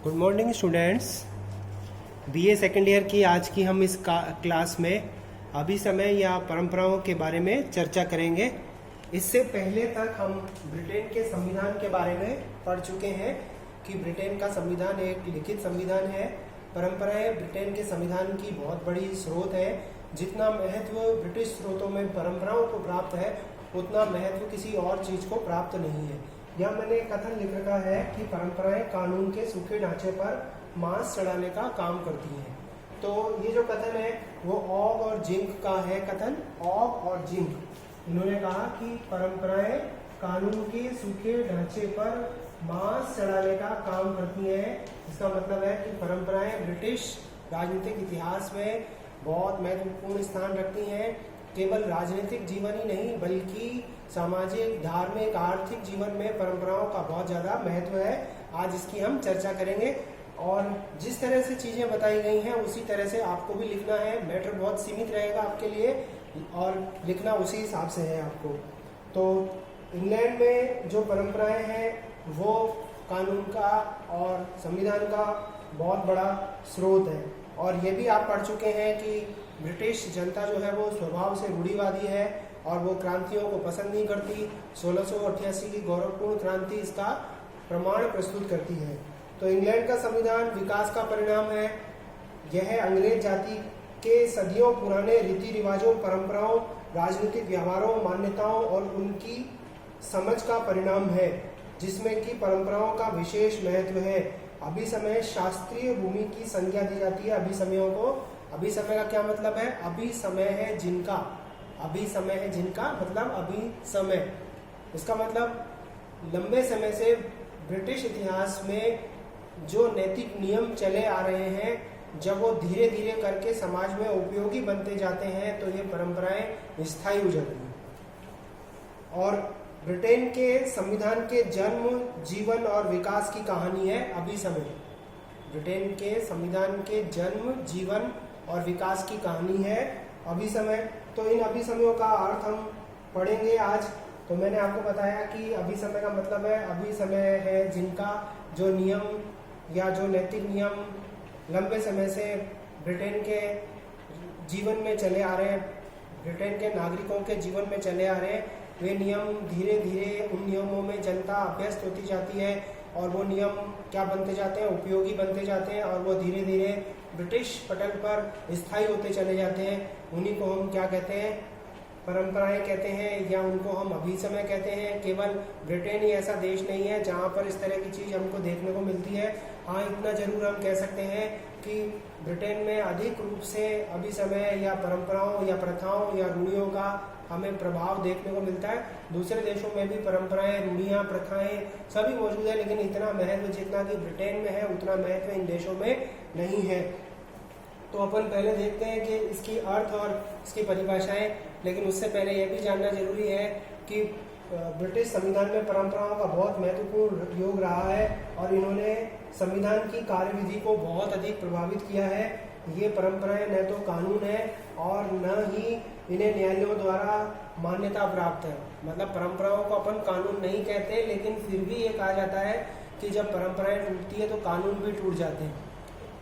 Good morning students. BA second year की आज की हम इस क्लास में अभी समय या परंपराओं के बारे में चर्चा करेंगे। इससे पहले तक हम ब्रिटेन के संविधान के बारे में पढ़ चुके हैं कि ब्रिटेन का संविधान एक लिखित संविधान है। परंपराएं ब्रिटेन के संविधान की बहुत बड़ी स्रोत है। जितना महत्व ब्रिटिश स्रोतों में परंपराओं को प्राप्त है उतना महत्व किसी और चीज को प्राप्त नहीं है। यह मैंने कथन लिख रखा है कि परंपराएं कानून के सूखे ढांचे पर मांस चढ़ाने का काम करती हैं। तो ये जो कथन है वो ऑग और जिंक का है। कथन ऑग और जिंक, इन्होंने कहा कि परंपराएं कानून के सूखे ढांचे पर मांस चढ़ाने का काम करती हैं। इसका मतलब है कि परंपराएं ब्रिटिश राजनीतिक इतिहास में बहुत महत्वपूर्ण स्थान रखती हैं। केवल राजनीतिक जीवन ही नहीं बल्कि सामाजिक, धार्मिक, आर्थिक जीवन में परंपराओं का बहुत ज्यादा महत्व है। आज इसकी हम चर्चा करेंगे और जिस तरह से चीजें बताई गई हैं उसी तरह से आपको भी लिखना है। मैटर बहुत सीमित रहेगा आपके लिए और लिखना उसी हिसाब से है आपको। तो इंग्लैंड में जो परंपराएं हैं वो कानून का और संविधान का बहुत बड़ा स्रोत है। और ये भी आप पढ़ चुके हैं कि ब्रिटिश जनता जो है वो स्वभाव से रूढ़िवादी है और वो क्रांतियों को पसंद नहीं करती। 1688 की गौरवपूर्ण क्रांति इसका प्रमाण प्रस्तुत करती है। तो इंग्लैंड का संविधान विकास का परिणाम है। यह अंग्रेज जाति के सदियों पुराने रीति रिवाजों, परंपराओं, राजनीतिक व्यवहारों, मान्यताओं और उनकी समझ का परिणाम है, जिसमें कि परंपराओं का विशेष महत्व है। अभी समय शास्त्रीय भूमि की संज्ञा दी जाती है अभिसमयों को। अभी समय का क्या मतलब है? अभी समय है जिनका, अभी समय है जिनका मतलब अभी समय। इसका मतलब लंबे समय से ब्रिटिश इतिहास में जो नैतिक नियम चले आ रहे हैं, जब वो धीरे धीरे करके समाज में उपयोगी बनते जाते हैं तो ये परंपराएं स्थायी हो जाती हैं। और ब्रिटेन के संविधान के जन्म, जीवन और विकास की कहानी है अभी समय। ब्रिटेन के संविधान के जन्म, जीवन और विकास की कहानी है अभी समय। तो इन अभी समयों का अर्थ हम पढ़ेंगे आज। तो मैंने आपको बताया कि अभी समय का मतलब है अभी समय है जिनका जो नियम या जो नैतिक नियम लंबे समय से ब्रिटेन के जीवन में चले आ रहे हैं, ब्रिटेन के नागरिकों के जीवन में चले आ रहे हैं। वे नियम धीरे धीरे उन नियमों में जनता अभ्यस्त होती जाती है और वो नियम क्या बनते जाते हैं? उपयोगी बनते जाते हैं और वो धीरे धीरे ब्रिटिश पटल पर स्थायी होते चले जाते हैं। उन्हीं को हम क्या कहते हैं? परंपराएं कहते हैं या उनको हम अभी समय कहते हैं। केवल ब्रिटेन ही ऐसा देश नहीं है जहाँ पर इस तरह की चीज हमको देखने को मिलती है। हाँ, इतना जरूर हम कह सकते हैं कि ब्रिटेन में अधिक रूप से अभी समय या परंपराओं या प्रथाओं या रूढ़ियों का हमें प्रभाव देखने को मिलता है। दूसरे देशों में भी परंपराएं, रूढ़ियां, प्रथाएं सभी मौजूद है, लेकिन इतना महत्व जितना कि ब्रिटेन में है उतना महत्व इन देशों में नहीं है। तो अपन पहले देखते हैं कि इसकी अर्थ और इसकी परिभाषाएं। लेकिन उससे पहले यह भी जानना जरूरी है कि ब्रिटिश संविधान में परंपराओं का बहुत महत्वपूर्ण योग रहा है और इन्होंने संविधान की कार्यविधि को बहुत अधिक प्रभावित किया है। ये परंपराएं न तो कानून है और न ही इन्हें न्यायालयों द्वारा मान्यता प्राप्त है। मतलब परंपराओं को अपन कानून नहीं कहते, लेकिन फिर भी ये कहा जाता है कि जब परंपराएं टूटती है तो कानून भी टूट जाते हैं।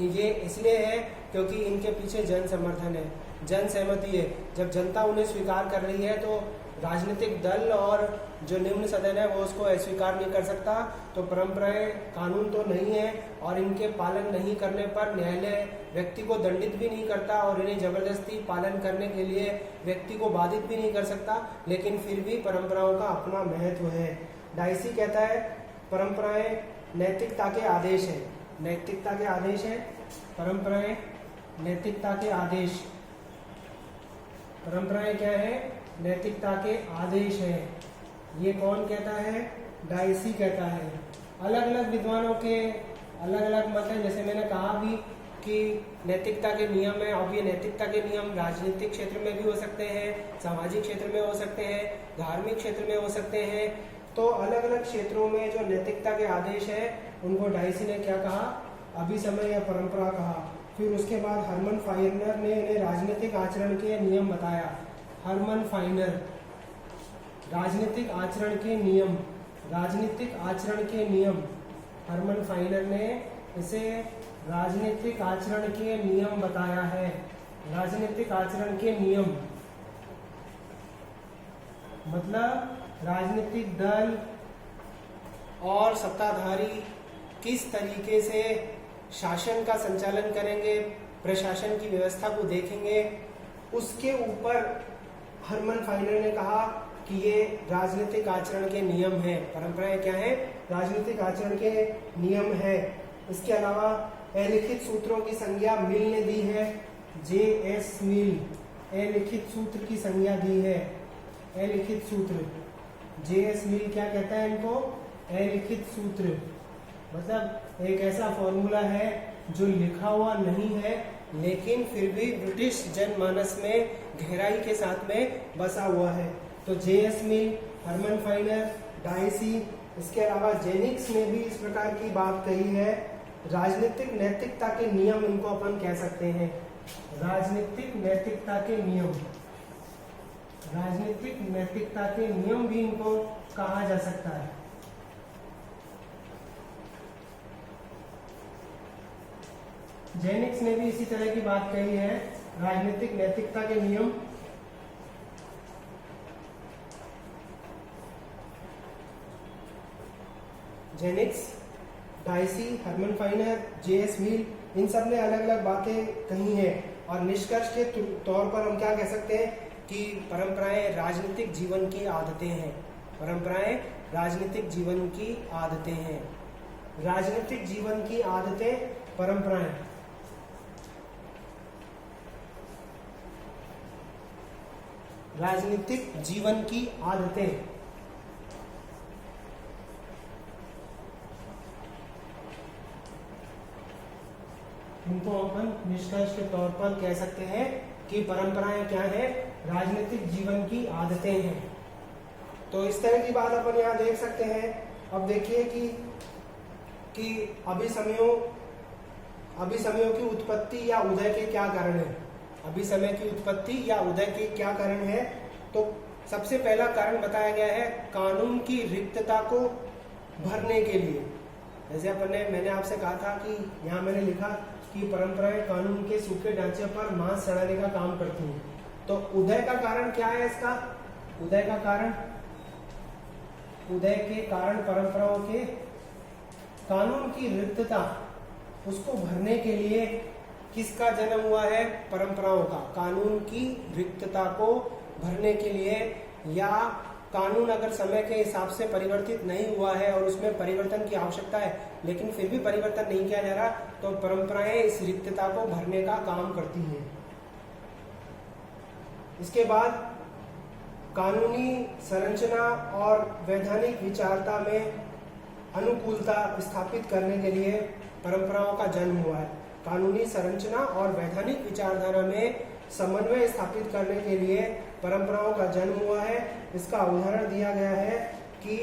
ये इसलिए है क्योंकि इनके पीछे जन समर्थन है, जन सहमति है। जब जनता उन्हें स्वीकार कर रही है तो राजनीतिक दल और जो निम्न सदन है वो उसको अस्वीकार नहीं कर सकता। तो परंपराएं कानून तो नहीं है और इनके पालन नहीं करने पर न्यायालय व्यक्ति को दंडित भी नहीं करता और इन्हें जबरदस्ती पालन करने के लिए व्यक्ति को बाधित भी नहीं कर सकता। लेकिन फिर भी परंपराओं का अपना महत्व है। डाइसी कहता है परंपराएं नैतिकता के आदेश है। नैतिकता के आदेश है परंपराएं, नैतिकता के आदेश। परंपराएं क्या है? नैतिकता के आदेश है। ये कौन कहता है? डाइसी कहता है। अलग अलग विद्वानों के अलग अलग मत हैं। जैसे मैंने कहा भी कि नैतिकता के नियम है। अब ये नैतिकता के नियम राजनीतिक क्षेत्र में भी हो सकते हैं, सामाजिक क्षेत्र में हो सकते हैं, धार्मिक क्षेत्र में हो सकते हैं। तो अलग अलग क्षेत्रों में जो नैतिकता के आदेश है उनको डाइसी ने क्या कहा? अभी समय या परंपरा कहा। फिर उसके बाद हरमन फाइनर ने इन्हें राजनीतिक आचरण के नियम बताया। हरमन फाइनर, राजनीतिक आचरण के नियम, राजनीतिक आचरण के नियम हरमन फाइनर ने इसे राजनीतिक आचरण के नियम बताया है। राजनीतिक आचरण के नियम मतलब राजनीतिक दल और सत्ताधारी किस तरीके से शासन का संचालन करेंगे, प्रशासन की व्यवस्था को देखेंगे, उसके ऊपर हरमन फाइनर ने कहा कि ये राजनीतिक आचरण के नियम है। परंपराएं क्या है? राजनीतिक आचरण के नियम है। इसके अलावा अलिखित सूत्रों की संज्ञा मिल ने दी है। J.S. मिल अलिखित सूत्र की संज्ञा दी है। अलिखित सूत्र J.S. मिल क्या कहता है इनको? अलिखित सूत्र मतलब एक ऐसा फॉर्मूला है जो लिखा हुआ नहीं है लेकिन फिर भी ब्रिटिश जनमानस में गहराई के साथ में बसा हुआ है। तो J.S. मिल, हरमन फाइनर, डाइसी, इसके अलावा जेनिक्स ने भी इस प्रकार की बात कही है। राजनीतिक नैतिकता के नियम इनको अपन कह सकते हैं। राजनीतिक नैतिकता के नियम, राजनीतिक नैतिकता के नियम भी इनको कहा जा सकता है। जेनिक्स ने भी इसी तरह की बात कही है, राजनीतिक नैतिकता के नियम। जेनिक्स, डाइसी, हरमन फाइनर, J.S. मिल, इन सब ने अलग अलग बातें कही हैं और निष्कर्ष के तौर पर हम क्या कह सकते हैं कि परंपराएं राजनीतिक जीवन की आदतें हैं। परंपराएं राजनीतिक जीवन की आदतें हैं। राजनीतिक जीवन की आदतें, परंपराएं। राजनीतिक जीवन की आदतें इनको अपन निष्कर्ष के तौर पर कह सकते हैं कि परंपराएं क्या है? राजनीतिक जीवन की आदतें हैं। तो इस तरह की बात अपन यहाँ देख सकते हैं। अब देखिए कि अभिसमयों की उत्पत्ति या उदय के क्या कारण है। अभिसमय की उत्पत्ति या उदय के क्या कारण है? तो सबसे पहला कारण बताया गया है कानून की रिक्तता को भरने के लिए। जैसे मैंने आपसे कहा था कि यहाँ मैंने लिखा कि परंपराएं कानून के सूखे ढांचे पर मांस चढ़ाने का काम करती हैं। तो उदय का कारण क्या है इसका? उदय का कारण, उदय के कारण परंपराओं के कानून की रिक्तता उसको भरने के लिए किसका जन्म हुआ है? परंपराओं का। कानून की रिक्तता को भरने के लिए, या कानून अगर समय के हिसाब से परिवर्तित नहीं हुआ है और उसमें परिवर्तन की आवश्यकता है लेकिन फिर भी परिवर्तन नहीं किया जा रहा, तो परंपराएं इस रिक्तता को भरने का काम करती हैं। इसके बाद कानूनी संरचना और वैधानिक विचारता में अनुकूलता स्थापित करने के लिए परंपराओं का जन्म हुआ है। कानूनी संरचना और वैधानिक विचारधारा में समन्वय स्थापित करने के लिए परंपराओं का जन्म हुआ है। इसका उदाहरण दिया गया है कि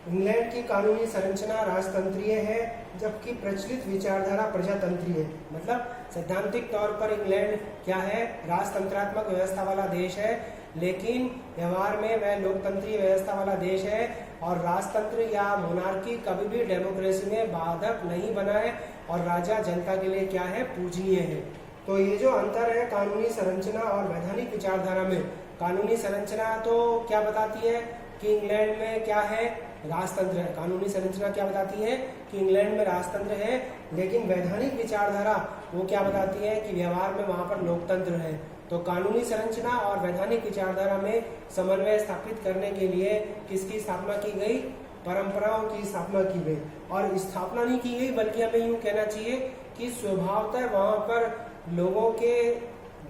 इंग्लैंड की कानूनी संरचना राजतंत्रीय है जबकि प्रचलित विचारधारा प्रजातंत्रीय है। मतलब सैद्धांतिक तौर पर इंग्लैंड क्या है? राजतंत्रात्मक व्यवस्था वाला देश है, लेकिन व्यवहार में वह लोकतंत्रीय व्यवस्था वाला देश है और राजतंत्र या मोनार्की कभी भी डेमोक्रेसी में बाधक नहीं बना है और राजा जनता के लिए क्या है? पूजनीय है। तो ये जो अंतर है कानूनी संरचना और वैधानिक विचारधारा में, कानूनी संरचना तो क्या बताती है कि इंग्लैंड में क्या है? राजतंत्र है। कानूनी संरचना क्या बताती है कि इंग्लैंड में राजतंत्र है, लेकिन वैधानिक विचारधारा वो क्या बताती है कि व्यवहार में वहां पर लोकतंत्र है। तो कानूनी संरचना और वैधानिक विचारधारा में समन्वय स्थापित करने के लिए किसकी स्थापना की गई? परंपराओं की स्थापना की गई। और स्थापना नहीं की गई बल्कि हमें यूं कहना चाहिए कि स्वभावतः वहां पर लोगों के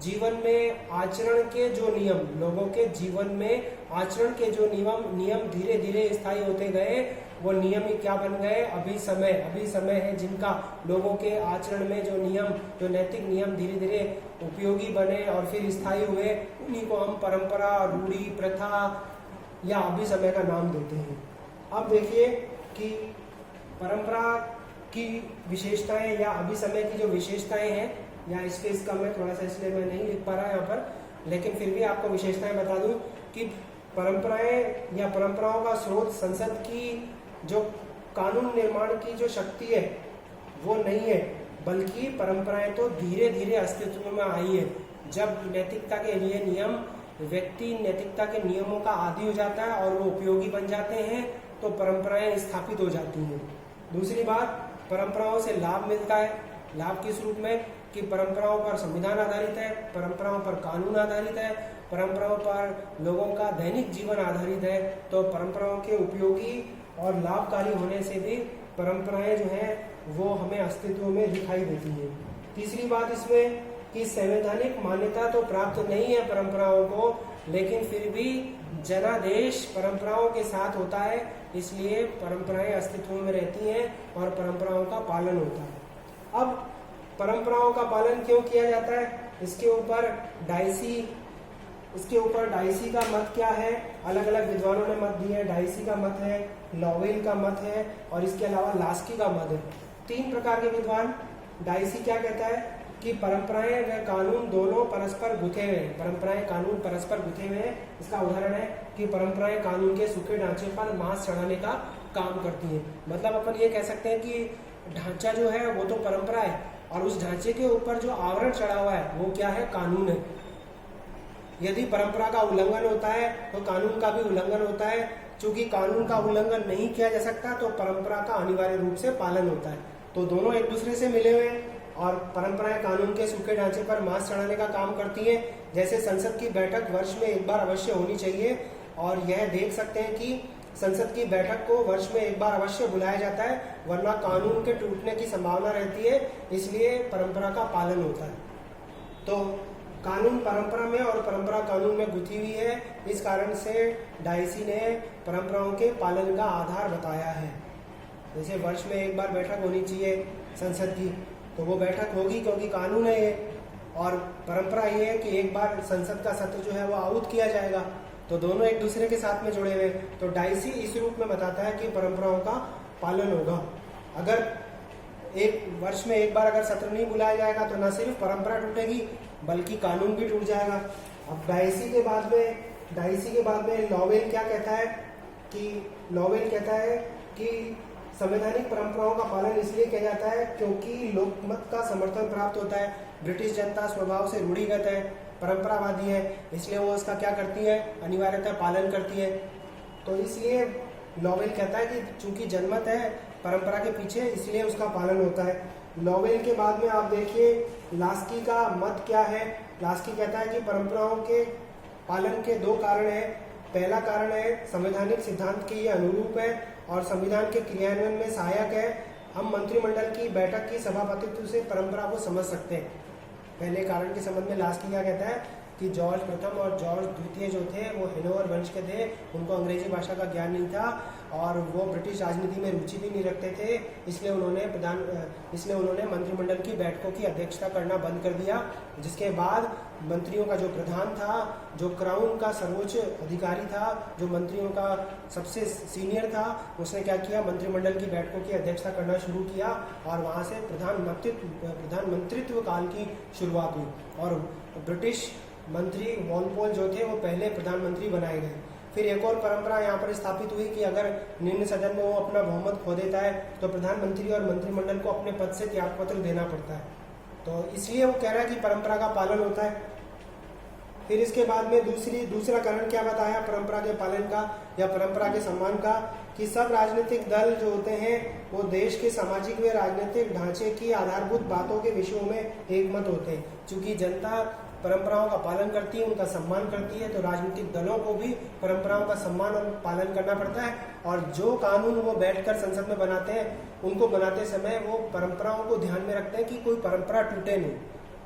जीवन में आचरण के जो नियम, लोगों के जीवन में आचरण के जो नियम धीरे धीरे स्थायी होते गए। वो नियम ही क्या बन गए? अभिसमय है, जिनका लोगों के आचरण में जो नियम, जो नैतिक नियम धीरे धीरे उपयोगी बने और फिर स्थायी हुए, उन्हीं को हम परंपरा, रूढ़ी, प्रथा या अभिसमय का नाम देते हैं। अब देखिए कि परंपरा की विशेषताएं या अभिसमय की जो विशेषताएं हैं, या स्पेस कम है थोड़ा सा इसलिए मैं नहीं लिख पा रहा यहाँ पर, लेकिन फिर भी आपको विशेषताएं बता दूं कि परंपराएं या परंपराओं का स्रोत संसद की जो कानून निर्माण की जो शक्ति है वो नहीं है, बल्कि परंपराएं तो धीरे धीरे अस्तित्व में आई है। जब नैतिकता के लिए नियम, व्यक्ति नैतिकता के नियमों का आदी हो जाता है और वो उपयोगी बन जाते हैं, तो परंपराएं स्थापित हो जाती हैं। दूसरी बात, परंपराओं से लाभ मिलता है। लाभ किस रूप में कि परंपराओं पर संविधान आधारित है, परंपराओं पर कानून आधारित है, परंपराओं पर लोगों का दैनिक जीवन आधारित है। तो परंपराओं के उपयोगी और लाभकारी होने से भी परंपराएं जो हैं वो हमें अस्तित्व में दिखाई देती हैं। तीसरी बात इसमें कि संवैधानिक मान्यता तो प्राप्त नहीं है परंपराओं को, लेकिन फिर भी जनादेश परंपराओं के साथ होता है, इसलिए परंपराएं अस्तित्व में रहती हैं और परंपराओं का पालन होता है। अब परंपराओं का पालन क्यों किया जाता है, इसके ऊपर डाइसी का मत क्या है, अलग अलग विद्वानों ने मत दिए। डाइसी का मत है, लॉवेल का मत है और इसके अलावा लास्की का मत है। 3 प्रकार के विद्वान। डाइसी क्या कहता है कि परंपराएं व कानून दोनों परस्पर गुथे हुए हैं। परंपराएं कानून परस्पर गुथे हुए हैं। इसका उदाहरण है कि परंपराएं कानून के सूखे ढांचे पर मांस चढ़ाने का काम करती हैं। मतलब अपन ये कह सकते हैं कि ढांचा जो है वो तो परंपरा है और उस ढांचे के ऊपर जो आवरण चढ़ा हुआ है वो क्या है, कानून है। यदि परंपरा का उल्लंघन होता है तो कानून का भी उल्लंघन होता है। चूंकि कानून का उल्लंघन नहीं किया जा सकता तो परंपरा का अनिवार्य रूप से पालन होता है। तो दोनों एक दूसरे से मिले हुए हैं और परंपराएं कानून के सूखे ढांचे पर मांस चढ़ाने का काम करती हैं। जैसे संसद की बैठक वर्ष में एक बार अवश्य होनी चाहिए और यह देख सकते हैं कि संसद की बैठक को वर्ष में एक बार अवश्य बुलाया जाता है, वरना कानून के टूटने की संभावना रहती है, इसलिए परंपरा का पालन होता है। तो कानून परंपरा में और परंपरा कानून में गुथी हुई है। इस कारण से डाइसी ने परंपराओं के पालन का आधार बताया है। जैसे वर्ष में एक बार बैठक होनी चाहिए संसद की, तो वो बैठक होगी क्योंकि कानून है ये, और परंपरा ये है कि एक बार संसद का सत्र जो है वो आहूत किया जाएगा। तो दोनों एक दूसरे के साथ में जुड़े हुए। तो डाइसी इस रूप में बताता है कि परंपराओं का पालन होगा। अगर एक वर्ष में एक बार अगर सत्र नहीं बुलाया जाएगा तो न सिर्फ परंपरा टूटेगी बल्कि कानून भी टूट जाएगा। अब डाइसी के बाद में लॉवेल क्या कहता है कि संवैधानिक परंपराओं का पालन इसलिए किया जाता है क्योंकि लोकमत का समर्थन प्राप्त होता है। ब्रिटिश जनता स्वभाव से रूढ़िगत है, परंपरावादी है, इसलिए वो उसका क्या करती है, अनिवार्यतः पालन करती है। तो इसलिए लॉवेल कहता है कि चूंकि जनमत है परंपरा के पीछे, इसलिए उसका पालन होता है। लॉवेल के बाद में आप देखिए लास्की का मत क्या है। लास्की कहता है कि परंपराओं के पालन के 2 कारण हैं। पहला कारण है संवैधानिक सिद्धांत के ये अनुरूप है और संविधान के क्रियान्वयन में सहायक है। हम मंत्रिमंडल की बैठक की सभापतित्व से परंपरा को समझ सकते हैं। पहले कारण के संबंध में लास्की क्या कहता है कि जॉर्ज प्रथम और जॉर्ज द्वितीय जो थे वो हेनोवर वंश के थे, उनको अंग्रेजी भाषा का ज्ञान नहीं था और वो ब्रिटिश राजनीति में रुचि भी नहीं रखते थे, इसलिए उन्होंने मंत्रिमंडल की बैठकों की अध्यक्षता करना बंद कर दिया। जिसके बाद मंत्रियों का जो प्रधान था, जो क्राउन का सर्वोच्च अधिकारी था, जो मंत्रियों का सबसे सीनियर था, उसने क्या किया, मंत्रिमंडल की बैठकों की अध्यक्षता करना शुरू किया और वहाँ से प्रधानमंत्रित्व काल की शुरुआत हुई और ब्रिटिश मंत्री वॉलपोल जो थे वो पहले प्रधानमंत्री बनाए गए। फिर एक और परंपरा यहाँ पर स्थापित हुई कि अगर निम्न सदन में वो अपना बहुमत खो देता है तो प्रधानमंत्री और मंत्रिमंडल को अपने पद से त्यागपत्र देना पड़ता है। तो इसलिए वो कह रहा है कि परंपरा का पालन होता है। फिर इसके बाद में दूसरा कारण क्या बताया परंपरा के पालन का या परंपरा के सम्मान का, कि सब राजनीतिक दल जो होते हैं वो देश के सामाजिक व राजनीतिक ढांचे की आधारभूत बातों के विषयों में एकमत होते हैं। चूंकि जनता परंपराओं का पालन करती है, उनका सम्मान करती है, तो राजनीतिक दलों को भी परंपराओं का सम्मान और पालन करना पड़ता है। और जो कानून वो बैठकर संसद में बनाते हैं, उनको बनाते समय वो परंपराओं को ध्यान में रखते हैं कि कोई परंपरा टूटे नहीं,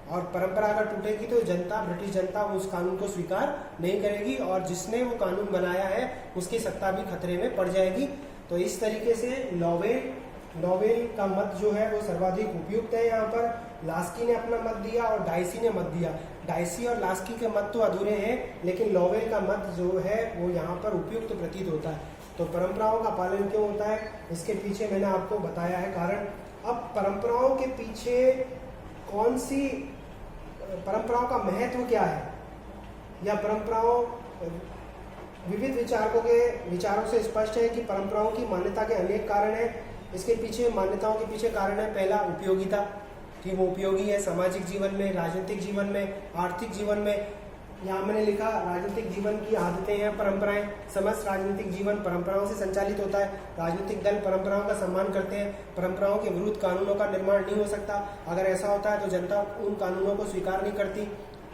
और परंपरा अगर टूटेगी तो ब्रिटिश जनता उस कानून को स्वीकार नहीं करेगी और जिसने वो कानून बनाया है उसकी सत्ता भी खतरे में पड़ जाएगी। तो इस तरीके से लॉवेल का मत जो है वो सर्वाधिक उपयुक्त है। यहाँ पर लास्की ने अपना मत दिया और डाइसी ने मत दिया। डाइसी और लास्की के मत तो अधूरे हैं, लेकिन लॉवेल का मत जो है वो यहाँ पर उपयुक्त प्रतीत होता है। तो परंपराओं का पालन क्यों होता है, इसके पीछे मैंने आपको बताया है कारण। अब परंपराओं के पीछे परंपराओं का महत्व क्या है, या विविध विचारकों के विचारों से स्पष्ट है कि परंपराओं की मान्यता के अनेक कारण हैं। इसके पीछे मान्यताओं के पीछे कारण है, पहला उपयोगिता, कि वो उपयोगी है सामाजिक जीवन में, राजनीतिक जीवन में, आर्थिक जीवन में। यहाँ मैंने लिखा राजनीतिक जीवन की आदतें हैं परंपराएं। समस्त राजनीतिक जीवन परंपराओं से संचालित होता है। राजनीतिक दल परंपराओं का सम्मान करते हैं। परंपराओं के विरुद्ध कानूनों का निर्माण नहीं हो सकता। अगर ऐसा होता है तो जनता उन कानूनों को स्वीकार नहीं करती।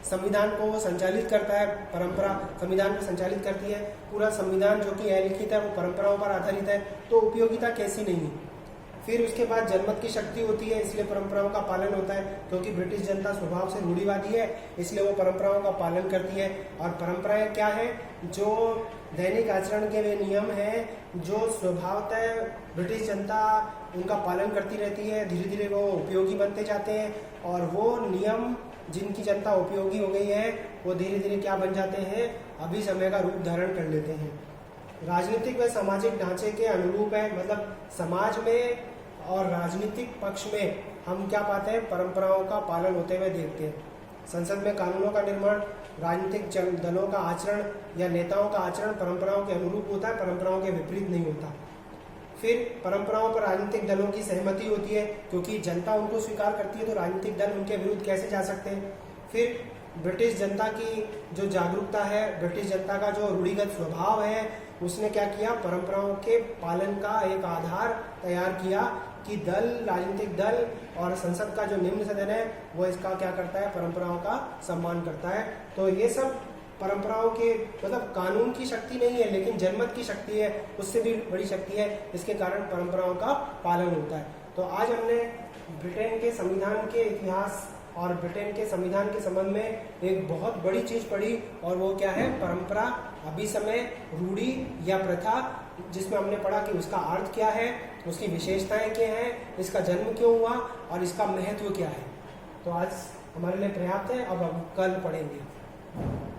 संविधान को वो संचालित करता है, परंपरा संविधान को संचालित करती है। पूरा संविधान जो कि अलिखित है वो परंपराओं पर आधारित है, तो उपयोगिता कैसी नहीं है। फिर उसके बाद जनमत की शक्ति होती है, इसलिए परंपराओं का पालन होता है, क्योंकि ब्रिटिश जनता स्वभाव से रूढ़िवादी है, इसलिए वो परंपराओं का पालन करती है। और परंपराएं क्या है, जो दैनिक आचरण के वे नियम हैं जो स्वभावतः ब्रिटिश जनता उनका पालन करती रहती है। धीरे धीरे वो उपयोगी बनते जाते हैं और वो नियम जिनकी जनता उपयोगी हो गई है वो धीरे धीरे क्या बन जाते हैं, अभी समय का रूप धारण कर लेते हैं। राजनीतिक व सामाजिक ढांचे के अनुरूप है, मतलब समाज में और राजनीतिक पक्ष में हम क्या पाते हैं, परंपराओं का पालन होते हुए देखते हैं। संसद में कानूनों का निर्माण, राजनीतिक दलों का आचरण या नेताओं का आचरण परंपराओं के अनुरूप होता है, परंपराओं के विपरीत नहीं होता। फिर परंपराओं पर राजनीतिक दलों की सहमति होती है, क्योंकि जनता उनको स्वीकार करती है तो राजनीतिक दल उनके विरुद्ध कैसे जा सकते हैं। फिर ब्रिटिश जनता की जो जागरूकता है, ब्रिटिश जनता का जो रूढ़िगत स्वभाव है, उसने क्या किया, परंपराओं के पालन का एक आधार तैयार किया कि दल, राजनीतिक दल और संसद का जो निम्न सदन है वो इसका क्या करता है, परंपराओं का सम्मान करता है। तो ये सब परंपराओं के मतलब कानून की शक्ति नहीं है, लेकिन जनमत की शक्ति है, उससे भी बड़ी शक्ति है, इसके कारण परंपराओं का पालन होता है। तो आज हमने ब्रिटेन के संविधान के इतिहास और ब्रिटेन के संविधान के संबंध में एक बहुत बड़ी चीज पढ़ी, और वो क्या है, परंपरा, अभिसमय, रूढ़ी या प्रथा, जिसमें हमने पढ़ा कि उसका अर्थ क्या है, उसकी विशेषताएं क्या हैं, इसका जन्म क्यों हुआ और इसका महत्व क्या है। तो आज हमारे लिए पर्याप्त है, अब हम कल पढ़ेंगे।